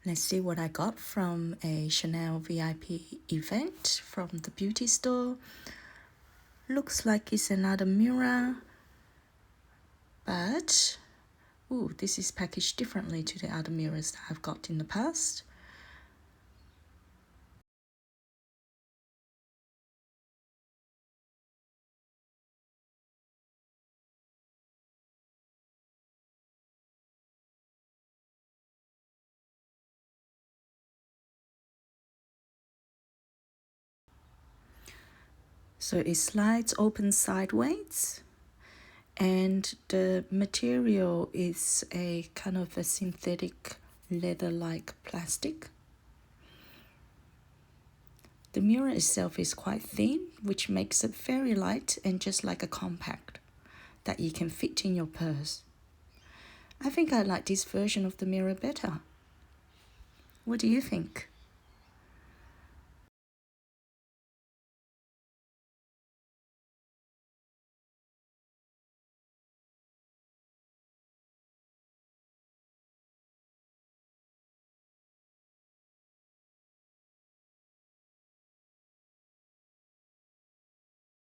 Let's see what I got from a Chanel VIP event from the beauty store. Looks like it's another mirror, but ooh, this is packaged differently to the other mirrors that I've got in the past. So it slides open sideways, and the material is a kind of a synthetic leather-like plastic. The mirror itself is quite thin, which makes it very light and just like a compact that you can fit in your purse. I think I like this version of the mirror better. What do you think?